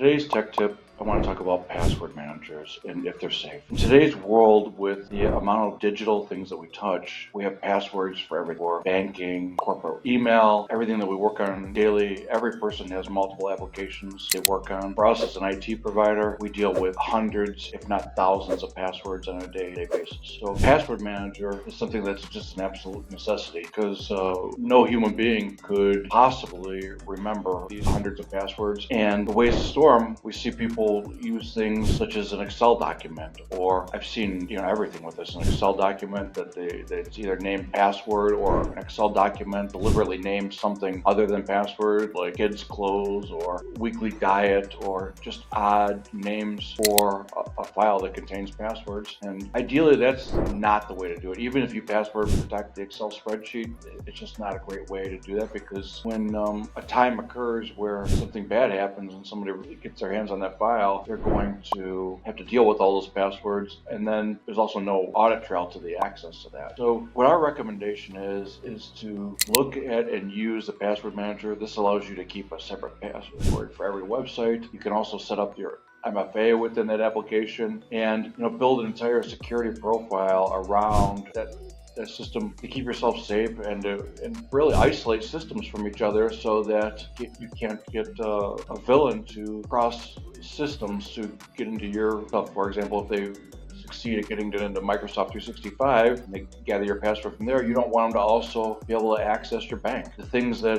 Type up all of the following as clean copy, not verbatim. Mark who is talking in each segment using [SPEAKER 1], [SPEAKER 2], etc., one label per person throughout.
[SPEAKER 1] Today's tech tip, I want to talk about password managers and if they're safe. In today's world, with the amount of digital things that we touch, we have passwords for everything, for banking, corporate email, everything that we work on daily. Every person has multiple applications they work on. For us as an IT provider, we deal with hundreds, if not thousands, of passwords on a day-to-day basis. So password manager is something that's just an absolute necessity because no human being could possibly remember these hundreds of passwords. And the ways to store them, we see people use things such as an Excel document, or I've seen everything with this, an Excel document that's either named password, or an Excel document deliberately named something other than password, like kids clothes or weekly diet, or just odd names for a file that contains passwords. And ideally that's not the way to do it. Even if you password protect the Excel spreadsheet, it's just not a great way to do that, because when a time occurs where something bad happens and somebody really gets their hands on that file, they're going to have to deal with all those passwords, and then there's also no audit trail to the access to that. So what our recommendation is to look at and use the password manager. This allows you to keep a separate password for every website. You can also set up your MFA within that application, and build an entire security profile around that system to keep yourself safe, and really isolate systems from each other, so that you can't get a villain to cross systems to get into your stuff. For example, if they succeed at getting into Microsoft 365 and they gather your password from there, you don't want them to also be able to access your bank. The things that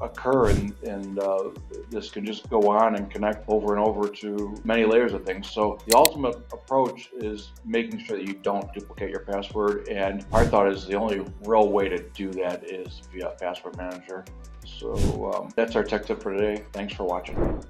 [SPEAKER 1] occur, and this can just go on and connect over and over to many layers of things. So the ultimate approach is making sure that you don't duplicate your password, and our thought is the only real way to do that is via password manager. So that's our tech tip for today. Thanks for watching.